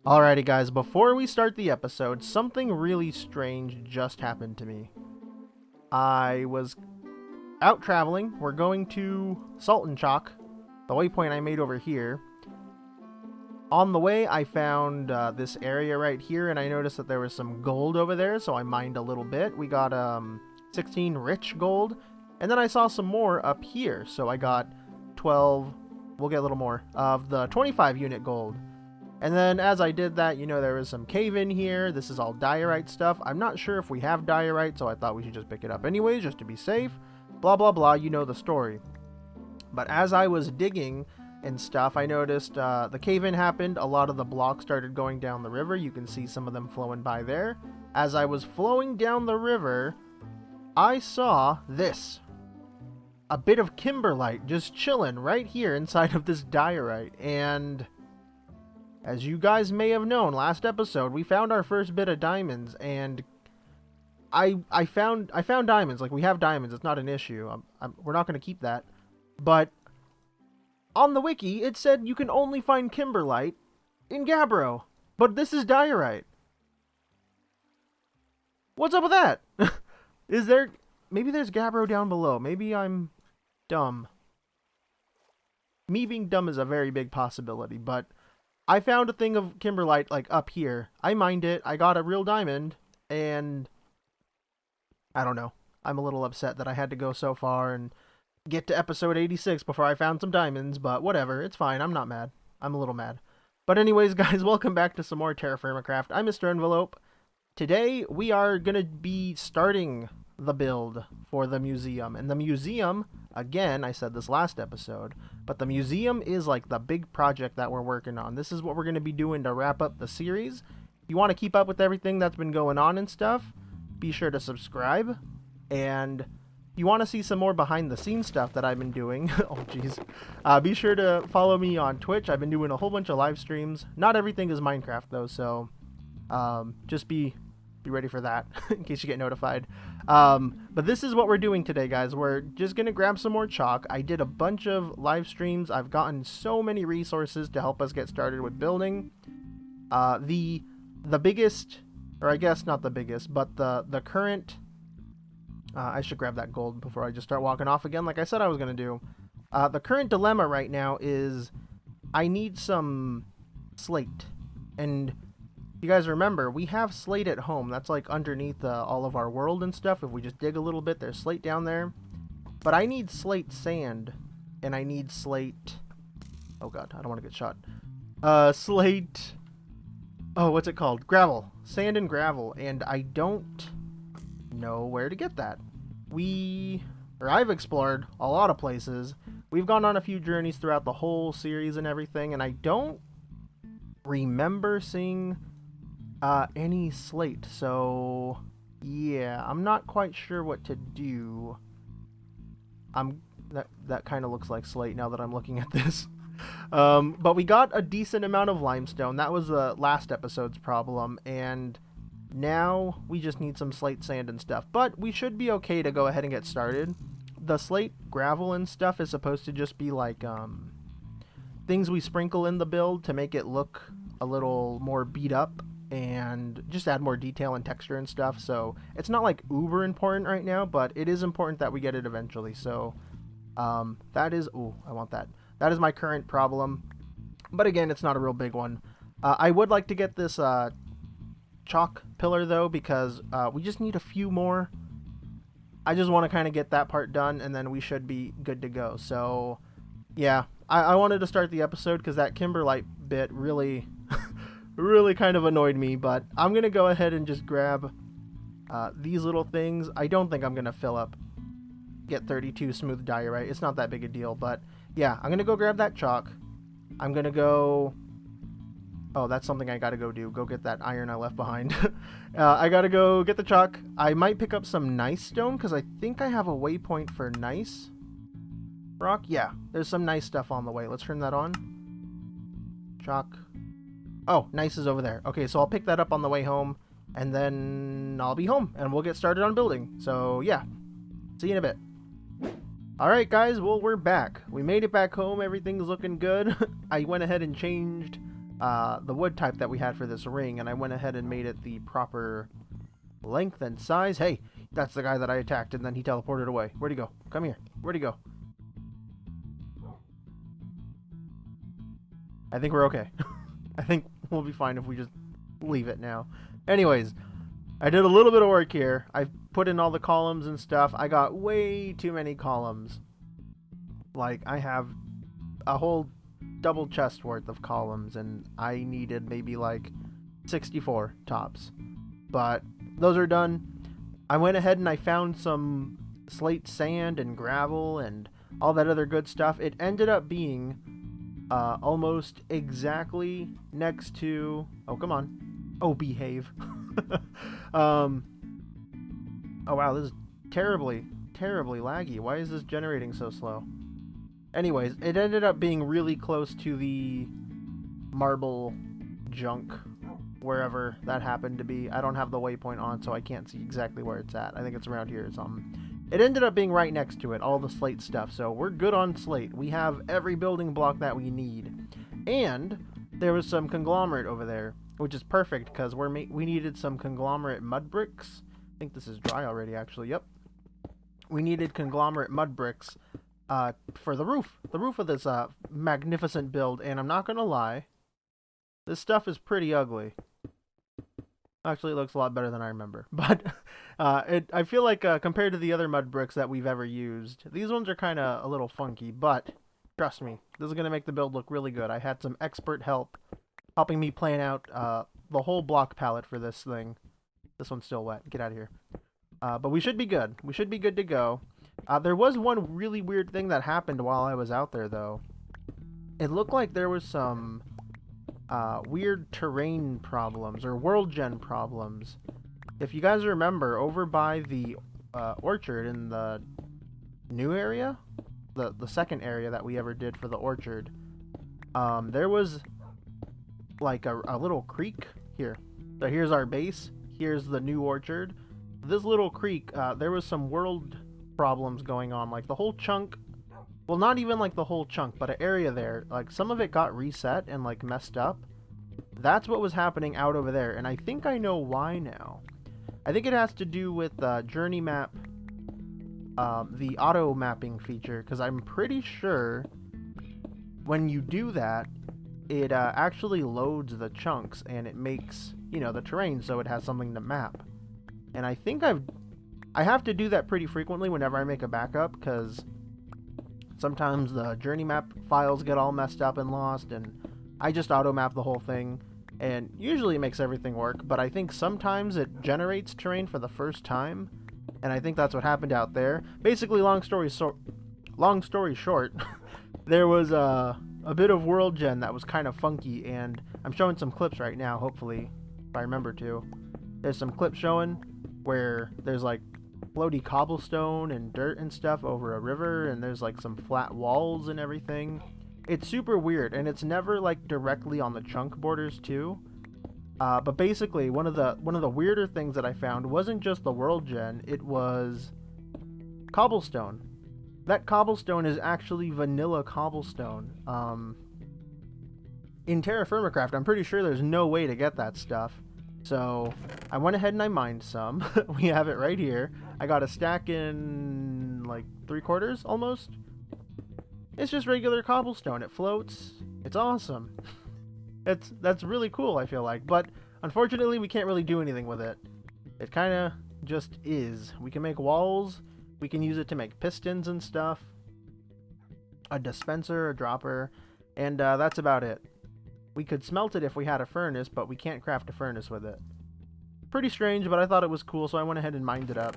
Alrighty guys, before we start the episode, something really strange just happened to me. I was out traveling. We're going to Salt and Chalk, the waypoint I made over here. On the way, I found this area right here, and I noticed that there was some gold over there, so I mined a little bit. We got 16 rich gold, and then I saw some more up here, so I got 12, we'll get a little more, of the 25 unit gold. And then as I did that, you know, there was some cave in here. This is all diorite stuff. I'm not sure if we have diorite, so I thought we should just pick it up anyways, just to be safe. Blah, blah, blah, you know the story. But as I was digging and stuff, I noticed the cave in happened. A lot of the blocks started going down the river. You can see some of them flowing by there. As I was flowing down the river, I saw this. A bit of kimberlite just chilling right here inside of this diorite. And as you guys may have known, last episode we found our first bit of diamonds, and I found diamonds. Like, we have diamonds, it's not an issue. We're not going to keep that. But on the wiki it said you can only find kimberlite in Gabbro, but this is diorite. What's up with that? Is there, maybe there's Gabbro down below. Maybe I'm dumb. Me being dumb is a very big possibility, but I found a thing of kimberlite, like, up here. I mined it, I got a real diamond, and I don't know. I'm a little upset that I had to go so far and get to episode 86 before I found some diamonds, but whatever, it's fine, I'm not mad. I'm a little mad. But anyways, guys, welcome back to some more TerrafirmaCraft. I'm MrEnvelope. Today, we are going to be starting the build for the museum. And the museum, again, I said this last episode, but the museum is like the big project that we're working on. This is what we're going to be doing to wrap up the series. If you want to keep up with everything that's been going on and stuff, be sure to subscribe. And if you want to see some more behind the scenes stuff that I've been doing, oh jeez, be sure to follow me on Twitch. I've been doing a whole bunch of live streams. Not everything is Minecraft though, so just be ready for that in case you get notified. But this is what we're doing today, guys. We're just gonna grab some more chalk. I did a bunch of live streams. I've gotten so many resources to help us get started with building. The biggest, or I guess not the biggest, but the current, I should grab that gold before I just start walking off again like I said I was gonna do. The current dilemma right now is I need some slate. And you guys remember, we have slate at home. That's like underneath all of our world and stuff. If we just dig a little bit, there's slate down there. But I need slate sand, and I need slate, oh god, I don't want to get shot. Slate, oh, what's it called? Gravel. Sand and gravel, and I don't know where to get that. I've explored a lot of places. We've gone on a few journeys throughout the whole series and everything, and I don't remember seeing any slate, so yeah, I'm not quite sure what to do. That kind of looks like slate now that I'm looking at this. But we got a decent amount of limestone. That was the last episode's problem, and now we just need some slate sand and stuff. But we should be okay to go ahead and get started. The slate gravel and stuff is supposed to just be like things we sprinkle in the build to make it look a little more beat up and just add more detail and texture and stuff. So it's not like uber important right now, but it is important that we get it eventually. So that is, ooh, I want that. That is my current problem. But again, it's not a real big one. I would like to get this chalk pillar though, because we just need a few more. I just want to kind of get that part done, and then we should be good to go. So yeah, I wanted to start the episode because that kimberlite bit really really kind of annoyed me, but I'm gonna go ahead and just grab these little things. I don't think I'm gonna get 32 smooth diorite. It's not that big a deal, but yeah, I'm gonna go grab that chalk. I'm gonna go, oh, that's something I gotta go do. Go get that iron I left behind. I gotta go get the chalk. I might pick up some nice stone because I think I have a waypoint for nice rock. Yeah, there's some nice stuff on the way. Let's turn that on. Chalk. Oh, nice is over there. Okay, so I'll pick that up on the way home, and then I'll be home, and we'll get started on building. So, yeah. See you in a bit. Alright, guys, well, we're back. We made it back home. Everything's looking good. I went ahead and changed the wood type that we had for this ring, and I went ahead and made it the proper length and size. Hey, that's the guy that I attacked, and then he teleported away. Where'd he go? Come here. Where'd he go? I think we're okay. I think we'll be fine if we just leave it now. Anyways, I did a little bit of work here. I put in all the columns and stuff. I got way too many columns. Like, I have a whole double chest worth of columns, and I needed maybe like 64 tops. But those are done. I went ahead and I found some slate sand and gravel and all that other good stuff. It ended up being almost exactly next to... Oh, come on. Oh, behave. Oh, wow, this is terribly laggy. Why is this generating so slow? Anyways, it ended up being really close to the marble junk, wherever that happened to be. I don't have the waypoint on, so I can't see exactly where it's at. I think it's around here or something. It ended up being right next to it, all the slate stuff, so we're good on slate. We have every building block that we need. And there was some conglomerate over there, which is perfect, because we needed some conglomerate mud bricks. I think this is dry already, actually. Yep. We needed conglomerate mud bricks for the roof of this magnificent build, and I'm not gonna lie, this stuff is pretty ugly. Actually, it looks a lot better than I remember, but I feel like compared to the other mud bricks that we've ever used, these ones are kind of a little funky, but trust me, this is gonna make the build look really good. I had some expert help helping me plan out the whole block palette for this thing. This one's still wet. Get out of here. But we should be good. We should be good to go. There was one really weird thing that happened while I was out there, though. It looked like there was some weird terrain problems, or world gen problems. If you guys remember, over by the orchard in the new area, the second area that we ever did for the orchard, there was like a little creek here. So here's our base, here's the new orchard. This little creek, there was some world problems going on, like the whole chunk, well, not even like the whole chunk, but an area there, like some of it got reset and like messed up. That's what was happening out over there, and I think I know why now. I think it has to do with journey map, the auto mapping feature, because I'm pretty sure when you do that, it actually loads the chunks and it makes, you know, the terrain so it has something to map. And I think I have to do that pretty frequently whenever I make a backup, because sometimes the journey map files get all messed up and lost, and I just auto map the whole thing, and usually it makes everything work, but I think sometimes it generates terrain for the first time, and I think that's what happened out there. Basically, long story short, there was a bit of world gen that was kind of funky, and I'm showing some clips right now, hopefully, if I remember to. There's some clips showing where there's like floaty cobblestone and dirt and stuff over a river, and there's like some flat walls and everything. It's super weird, and it's never like directly on the chunk borders too. But basically, one of the weirder things that I found wasn't just the world gen, it was cobblestone. That cobblestone is actually vanilla cobblestone. In TerrafirmaCraft, I'm pretty sure there's no way to get that stuff. So I went ahead and I mined some. We have it right here. I got a stack in like 3/4 almost. It's just regular cobblestone. It floats. It's awesome. That's really cool, I feel like. But unfortunately, we can't really do anything with it. It kind of just is. We can make walls. We can use it to make pistons and stuff. A dispenser, a dropper, and that's about it. We could smelt it if we had a furnace, but we can't craft a furnace with it. Pretty strange, but I thought it was cool, so I went ahead and mined it up.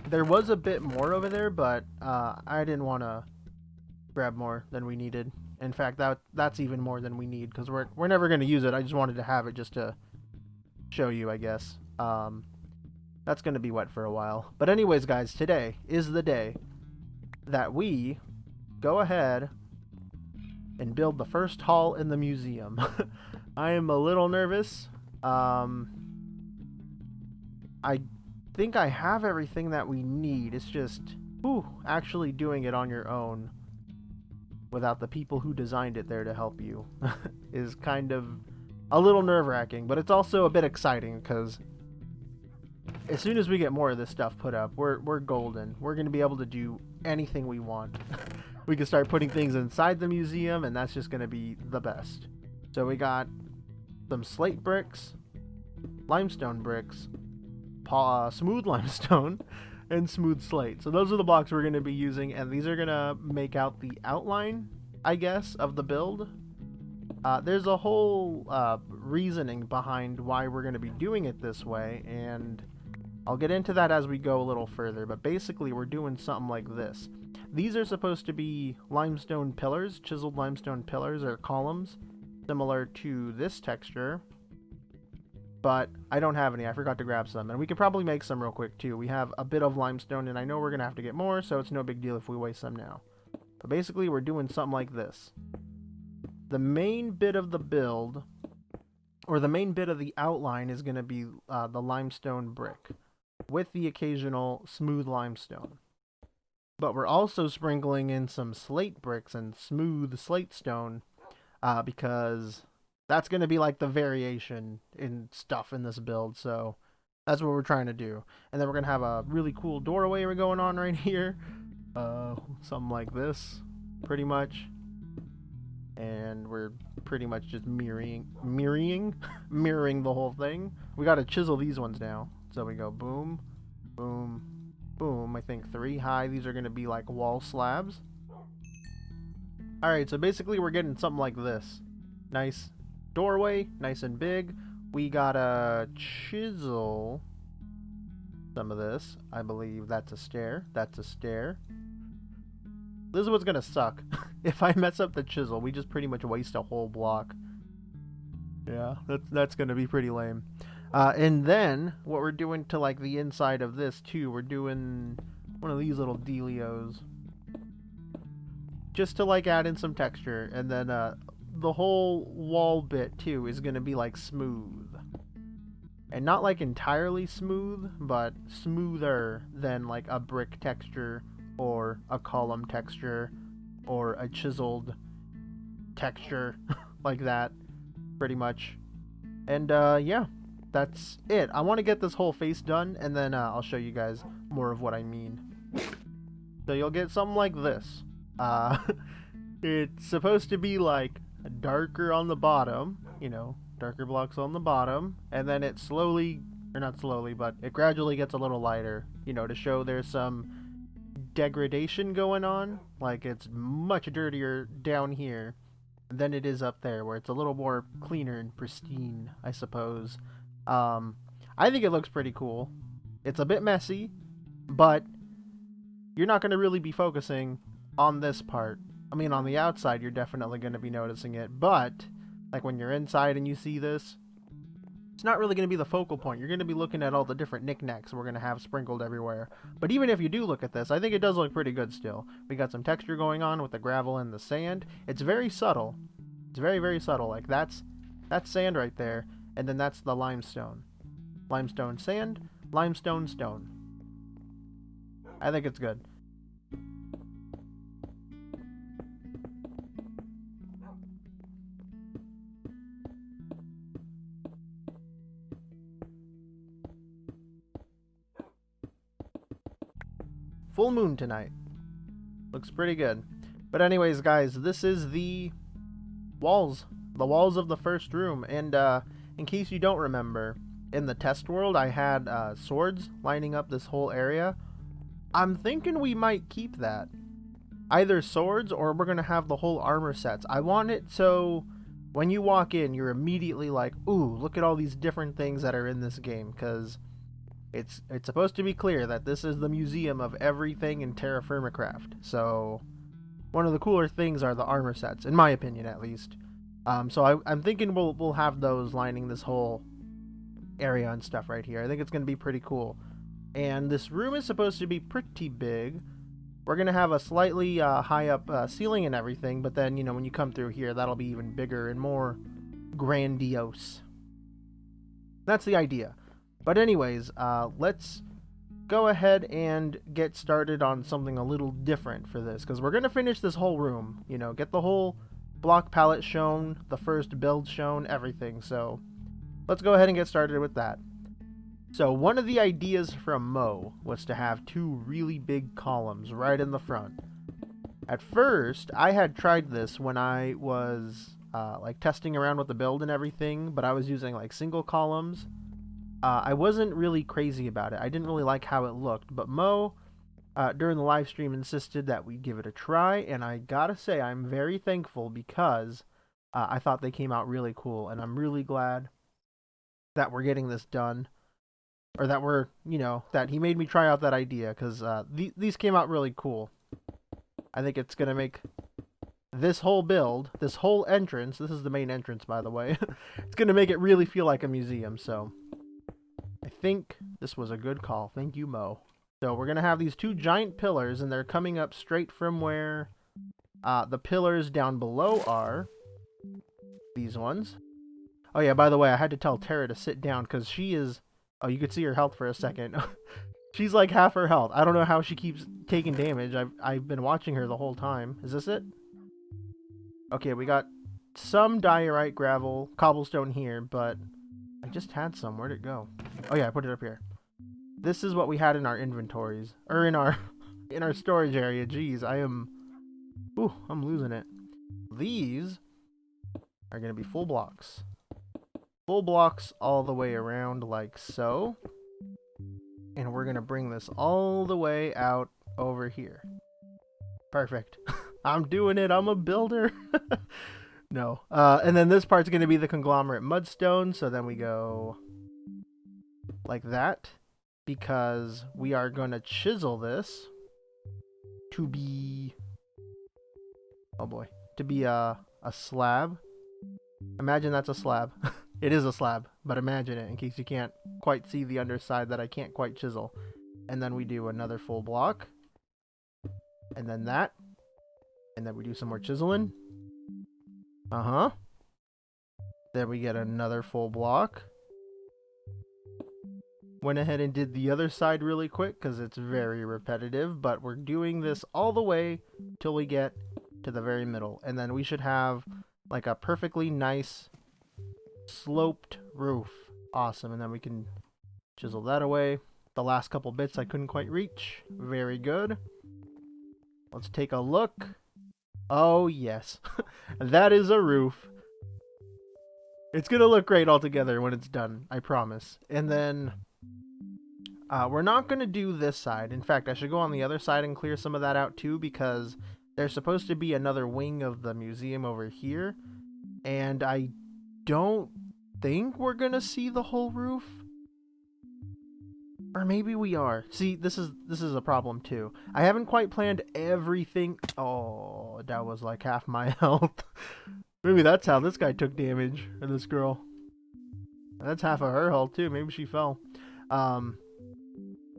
There was a bit more over there, but I didn't want to grab more than we needed. In fact, that's even more than we need, because we're never going to use it. I just wanted to have it just to show you, I guess. That's going to be wet for a while. But anyways, guys, today is the day that we go ahead and build the first hall in the museum. I am a little nervous. I think I have everything that we need. It's just, actually doing it on your own without the people who designed it there to help you is kind of a little nerve-wracking, but it's also a bit exciting because as soon as we get more of this stuff put up, we're golden. We're going to be able to do anything we want. We can start putting things inside the museum, and that's just going to be the best. So we got some slate bricks, limestone bricks, smooth limestone, and smooth slate. So those are the blocks we're going to be using, and these are going to make out the outline, I guess, of the build. There's a whole reasoning behind why we're going to be doing it this way, and I'll get into that as we go a little further, but basically we're doing something like this. These are supposed to be limestone pillars, chiseled limestone pillars or columns, similar to this texture, but I don't have any. I forgot to grab some, and we could probably make some real quick too. We have a bit of limestone, and I know we're going to have to get more, so it's no big deal if we waste some now. But basically we're doing something like this. The main bit of the build, or the main bit of the outline, is going to be the limestone brick with the occasional smooth limestone. But we're also sprinkling in some slate bricks and smooth slate stone because that's going to be like the variation in stuff in this build. So that's what we're trying to do. And then we're going to have a really cool doorway we're going on right here. Something like this, pretty much. And we're pretty much just mirroring the whole thing. We got to chisel these ones now. So we go boom, boom, boom. I think 3 high. These are going to be like wall slabs. Alright, so basically we're getting something like this. Nice doorway, nice and big. We gotta chisel some of this. I believe that's a stair. That's a stair. This is what's gonna suck. If I mess up the chisel, we just pretty much waste a whole block. Yeah, that's gonna be pretty lame. And then what we're doing to like the inside of this too, we're doing one of these little dealios just to like add in some texture. And then the whole wall bit too is gonna be like smooth, and not like entirely smooth, but smoother than like a brick texture or a column texture or a chiseled texture like that, pretty much. And yeah, that's it. I want to get this whole face done, and then I'll show you guys more of what I mean. So you'll get something like this. It's supposed to be like darker on the bottom, you know, darker blocks on the bottom, and then it slowly, or not slowly, but it gradually gets a little lighter, you know, to show there's some degradation going on. Like it's much dirtier down here than it is up there, where it's a little more cleaner and pristine, I suppose. I think it looks pretty cool. It's a bit messy, but you're not going to really be focusing on this part. I mean, on the outside, you're definitely going to be noticing it, but like when you're inside and you see this, it's not really going to be the focal point. You're going to be looking at all the different knickknacks we're going to have sprinkled everywhere. But even if you do look at this, I think it does look pretty good still. We got some texture going on with the gravel and the sand. It's very subtle. It's very, very subtle. Like that's sand right there, and then that's the limestone. Limestone sand, limestone stone. I think it's good. Full moon tonight. Looks pretty good. But anyways, guys, this is the walls. The walls of the first room. And in case you don't remember, in the test world, I had swords lining up this whole area. I'm thinking we might keep that. Either swords, or we're going to have the whole armor sets. I want it so when you walk in, you're immediately like, ooh, look at all these different things that are in this game. Because it's supposed to be clear that this is the museum of everything in TerrafirmaCraft. So one of the cooler things are the armor sets, in my opinion at least. So I'm thinking we'll have those lining this whole area and stuff right here. I think it's going to be pretty cool. And this room is supposed to be pretty big. We're going to have a slightly high up ceiling and everything, but then, you know, when you come through here, that'll be even bigger and more grandiose. That's the idea. But anyways, let's go ahead and get started on something a little different for this, because we're going to finish this whole room, you know, get the whole block palette shown, the first build shown, everything. So let's go ahead and get started with that. So one of the ideas from Maux was to have two really big columns right in the front. At first, I had tried this when I was like testing around with the build and everything, but I was using like single columns. I wasn't really crazy about it. I didn't really like how it looked, but Maux during the live stream insisted that we give it a try, and I gotta say I'm very thankful because I thought they came out really cool, and I'm really glad that we're getting this done, or that we're, you know, that he made me try out that idea, because these came out really cool. I think it's gonna make this whole build, this whole entrance, this is the main entrance by the way, it's gonna make it really feel like a museum, so I think this was a good call. Thank you, Maux. So we're going to have these two giant pillars, and they're coming up straight from where the pillars down below are. These ones. Oh yeah, by the way, I had to tell Terra to sit down because she is... Oh, you could see her health for a second. She's like half her health. I don't know how she keeps taking damage. I've been watching her the whole time. Is this it? Okay, we got some diorite, gravel, cobblestone here, but I just had some. Where'd it go? Oh yeah, I put it up here. This is what we had in our inventories, or in our storage area. Jeez, I'm losing it. These are gonna be full blocks all the way around like so, and we're gonna bring this all the way out over here. Perfect. I'm doing it. I'm a builder. No. And then this part's gonna be the Conglomerate Mudstone. So then we go like that, because we are going to chisel this to be, oh boy, to be a slab. Imagine that's a slab. It is a slab, but imagine it in case you can't quite see the underside that I can't quite chisel. And then we do another full block, and then that, and then we do some more chiseling. Then we get another full block. Went ahead and did the other side really quick because it's very repetitive, but we're doing this all the way till we get to the very middle, and then we should have like a perfectly nice sloped roof. Awesome. And then we can chisel that away. The last couple bits I couldn't quite reach. Very good. Let's take a look. Oh yes. That is a roof. It's gonna look great all together when it's done, I promise. And then we're not going to do this side. In fact, I should go on the other side and clear some of that out too, because there's supposed to be another wing of the museum over here, and I don't think we're going to see the whole roof. Or maybe we are. See, this is a problem too. I haven't quite planned everything. Oh, that was like half my health. Maybe that's how this guy took damage, or this girl. That's half of her health too. Maybe she fell.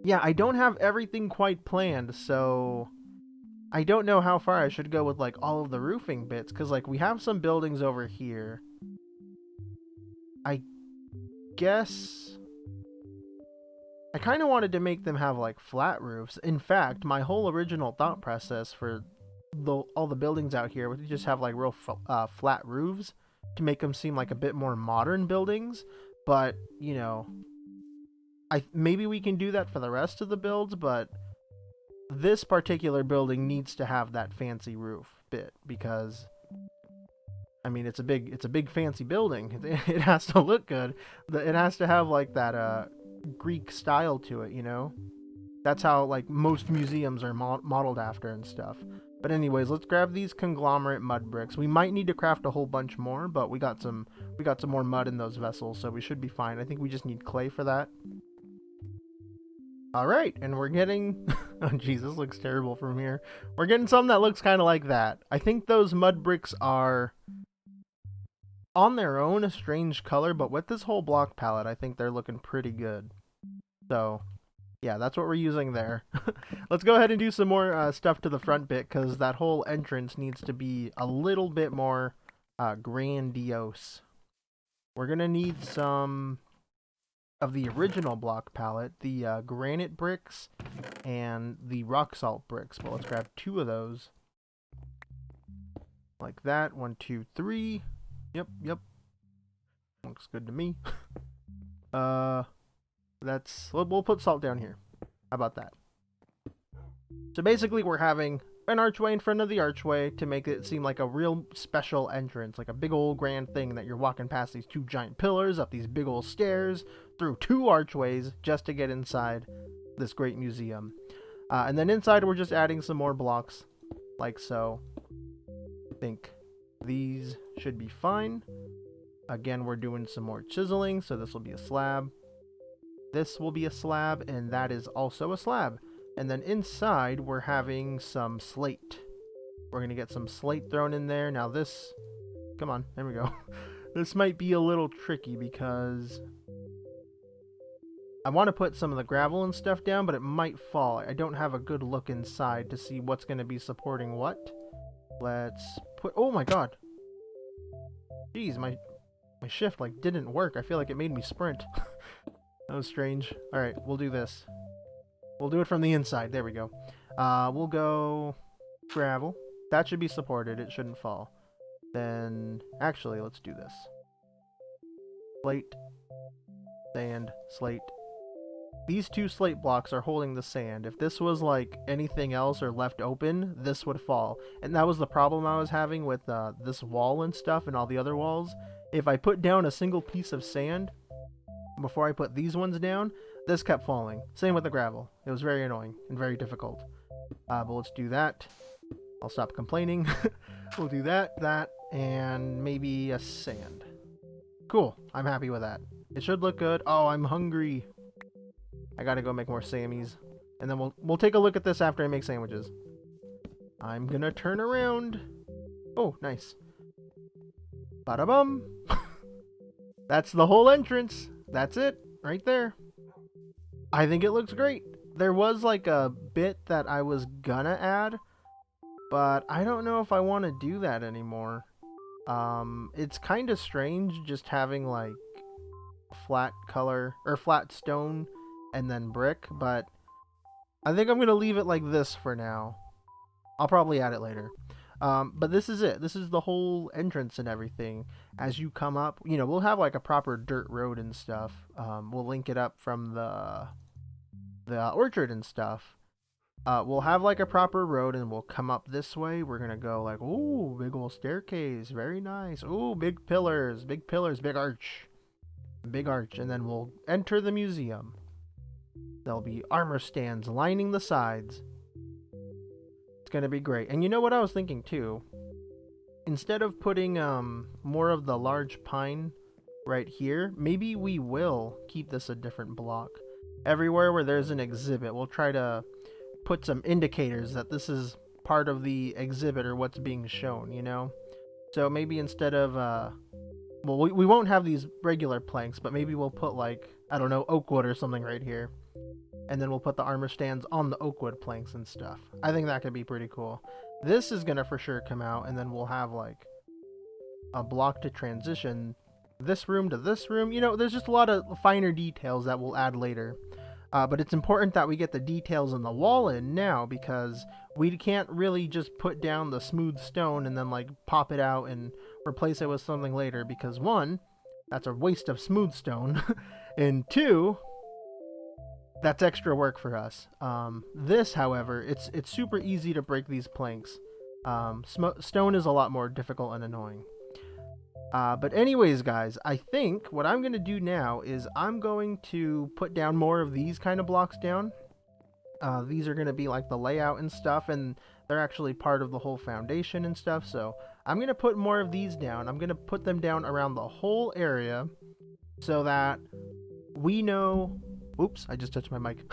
Yeah, I don't have everything quite planned, so I don't know how far I should go with like all of the roofing bits, because like we have some buildings over here. I guess I kind of wanted to make them have like flat roofs. In fact, my whole original thought process for all the buildings out here was to just have like real flat roofs to make them seem like a bit more modern buildings, but you know, maybe we can do that for the rest of the builds, but this particular building needs to have that fancy roof bit, because I mean it's a big fancy building. It has to look good. It has to have like that Greek style to it, you know? That's how like most museums are modeled after and stuff. But anyways, let's grab these Conglomerate mud bricks. We might need to craft a whole bunch more, but we got some more mud in those vessels, so we should be fine. I think we just need clay for that. Alright, and we're getting... oh jeez, this looks terrible from here. We're getting something that looks kind of like that. I think those mud bricks are, on their own, a strange color, but with this whole block palette, I think they're looking pretty good. So, yeah, that's what we're using there. Let's go ahead and do some more stuff to the front bit, because that whole entrance needs to be a little bit more grandiose. We're going to need some of the original block palette, the Granite Bricks and the Rock Salt Bricks. Well, let's grab 2 of those. Like that. 1, 2, 3. Yep, yep. Looks good to me. We'll put salt down here. How about that? So basically we're having an archway in front of the archway to make it seem like a real special entrance, like a big old grand thing that you're walking past these 2 giant pillars, up these big old stairs, through 2 archways just to get inside this great museum. And then inside we're just adding some more blocks, like so. I think these should be fine. Again, we're doing some more chiseling, so this will be a slab. This will be a slab, and that is also a slab. And then inside, we're having some slate. We're going to get some slate thrown in there. Now this... Come on, there we go. This might be a little tricky because... I want to put some of the gravel and stuff down, but it might fall. I don't have a good look inside to see what's going to be supporting what. Let's put... Oh my god! Jeez, my shift like didn't work. I feel like it made me sprint. That was strange. Alright, we'll do this. We'll do it from the inside. There we go. We'll go gravel. That should be supported. It shouldn't fall. Then, actually, let's do this. Slate. Sand. Slate. These 2 slate blocks are holding the sand. If this was like anything else or left open, this would fall. And that was the problem I was having with this wall and stuff and all the other walls. If I put down a single piece of sand before I put these ones down, this kept falling. Same with the gravel. It was very annoying and very difficult. But let's do that. I'll stop complaining. We'll do that, and maybe a sand. Cool. I'm happy with that. It should look good. Oh, I'm hungry. I gotta go make more Sammys. And then we'll take a look at this after I make sandwiches. I'm gonna turn around. Oh, nice. Bada-bum. That's the whole entrance. That's it. Right there. I think it looks great. There was like a bit that I was gonna add, but I don't know if I want to do that anymore. It's kind of strange just having like flat color or flat stone and then brick, but I think I'm gonna leave it like this for now. I'll probably add it later. But this is it. This is the whole entrance and everything. As you come up, you know, we'll have like a proper dirt road and stuff. We'll link it up from the orchard and stuff. We'll have like a proper road and we'll come up this way. We're gonna go like, ooh, big old staircase, very nice. Ooh, big pillars, big arch. Big arch, and then we'll enter the museum. There'll be armor stands lining the sides. It's gonna be great. And you know what I was thinking too? Instead of putting more of the large pine right here, maybe we will keep this a different block. Everywhere where there's an exhibit, we'll try to put some indicators that this is part of the exhibit or what's being shown, you know? So maybe instead of, well, we won't have these regular planks, but maybe we'll put like, I don't know, oak wood or something right here. And then we'll put the armor stands on the oak wood planks and stuff. I think that could be pretty cool. This is gonna for sure come out, and then we'll have like a block to transition this room to this room. You know, there's just a lot of finer details that we'll add later. But it's important that we get the details in the wall in now, because we can't really just put down the smooth stone and then like pop it out and replace it with something later, because 1, that's a waste of smooth stone, and 2, that's extra work for us. This, however, it's super easy to break these planks. Stone is a lot more difficult and annoying. But anyways, guys, I think what I'm going to do now is I'm going to put down more of these kind of blocks down. These are going to be like the layout and stuff, and they're actually part of the whole foundation and stuff. So I'm going to put more of these down. I'm going to put them down around the whole area so that we know... Oops, I just touched my mic.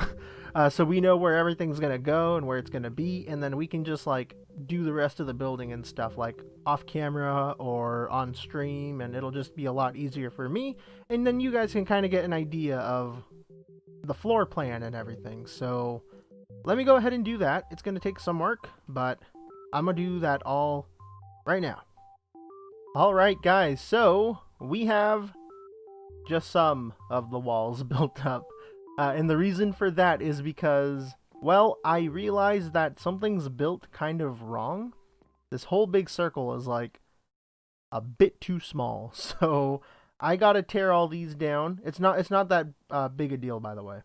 So we know where everything's going to go and where it's going to be, and then we can just like do the rest of the building and stuff like off camera or on stream, and it'll just be a lot easier for me, and then you guys can kind of get an idea of the floor plan and everything. So let me go ahead and do that. It's going to take some work, but I'm going to do that all right now. Alright guys, so we have just some of the walls built up. And the reason for that is because, well, I realized that something's built kind of wrong. This whole big circle is like a bit too small. So I gotta tear all these down. It's not that big a deal, by the way.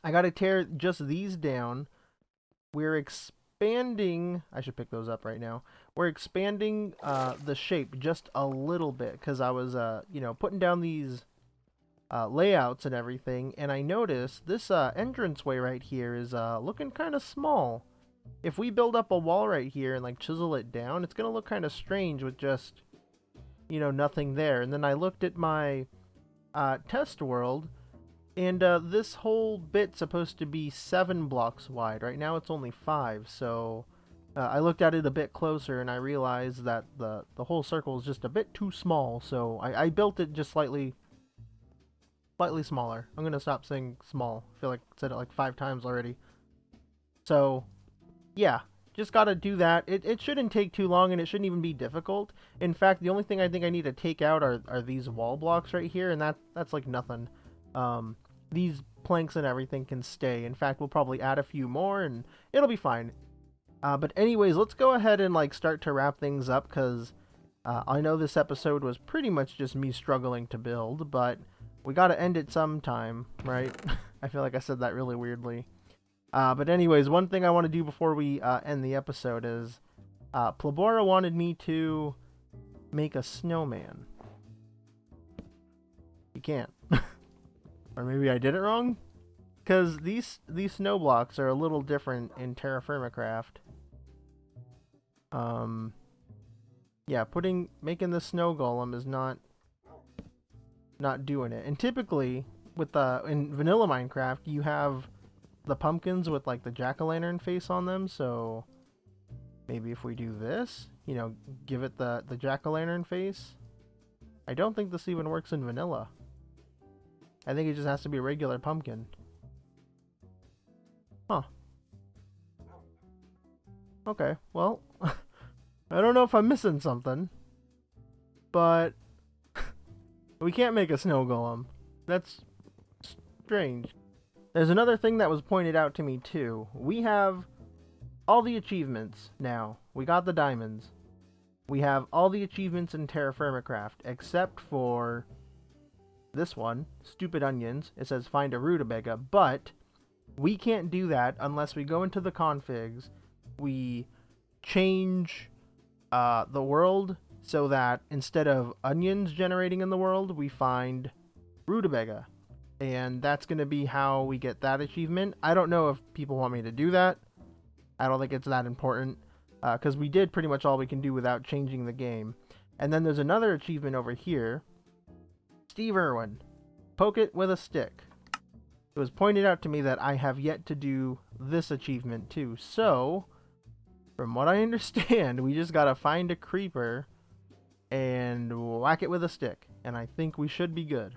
I gotta tear just these down. We're expanding. I should pick those up right now. We're expanding the shape just a little bit because I was putting down these layouts and everything, and I noticed this entranceway right here is looking kind of small. If we build up a wall right here and like chisel it down, it's gonna look kind of strange with just nothing there. And then I looked at my test world, and this whole bit's supposed to be 7 blocks wide. Right now it's only 5, so I looked at it a bit closer and I realized that the whole circle is just a bit too small, so I built it just slightly smaller. I'm gonna stop saying small. I feel like I said it like 5 times already. So yeah, just gotta do that. It shouldn't take too long, and it shouldn't even be difficult. In fact, the only thing I think I need to take out are these wall blocks right here, and that's like nothing. These planks and everything can stay. In fact, we'll probably add a few more and it'll be fine. But anyways, let's go ahead and like start to wrap things up, because I know this episode was pretty much just me struggling to build, but we gotta end it sometime, right? I feel like I said that really weirdly. But anyways, one thing I want to do before we end the episode is Plebora wanted me to make a snowman. You can't. Or maybe I did it wrong? Because these snow blocks are a little different in TerrafirmaCraft. Yeah, making the snow golem is not doing it. And typically, with in vanilla Minecraft, you have the pumpkins with like the jack-o'-lantern face on them, so maybe if we do this, give it the jack-o'-lantern face. I don't think this even works in vanilla. I think it just has to be a regular pumpkin. Huh. Okay, well, I don't know if I'm missing something, but we can't make a snow golem. That's strange. There's another thing that was pointed out to me too. We have all the achievements now. We got the diamonds. We have all the achievements in TerrafirmaCraft, except for this one, stupid onions. It says find a rutabaga, but we can't do that unless we go into the configs, we change the world so that instead of onions generating in the world, we find rutabaga. And that's going to be how we get that achievement. I don't know if people want me to do that. I don't think it's that important, because we did pretty much all we can do without changing the game. And then there's another achievement over here. Steve Irwin, poke it with a stick. It was pointed out to me that I have yet to do this achievement too. So, from what I understand, we just gotta find a creeper and whack it with a stick. And I think we should be good.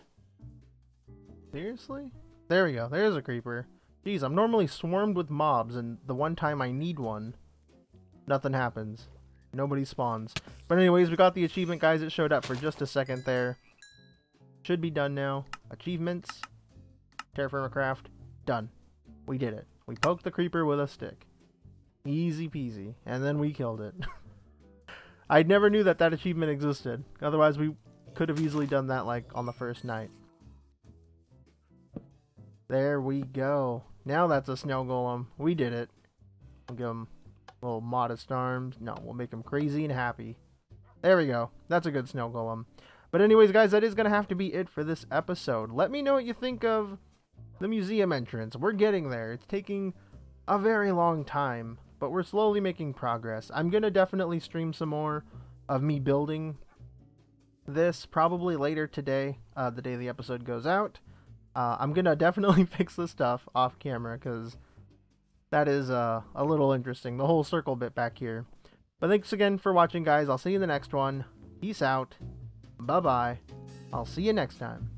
Seriously? There we go. There's a creeper. Jeez, I'm normally swarmed with mobs, and the one time I need one, nothing happens. Nobody spawns. But anyways, we got the achievement, guys. It showed up for just a second there. Should be done now. Achievements. TerrafirmaCraft. Done. We did it. We poked the creeper with a stick. Easy peasy. And then we killed it. I never knew that achievement existed. Otherwise, we could have easily done that like on the first night. There we go. Now that's a snow golem. We did it. We'll give him little modest arms. No, we'll make him crazy and happy. There we go. That's a good snow golem. But anyways, guys, that is going to have to be it for this episode. Let me know what you think of the museum entrance. We're getting there. It's taking a very long time, but we're slowly making progress. I'm going to definitely stream some more of me building this, probably later today, the day the episode goes out. I'm going to definitely fix this stuff off camera, because that is a little interesting, the whole circle bit back here. But thanks again for watching, guys. I'll see you in the next one. Peace out. Bye-bye. I'll see you next time.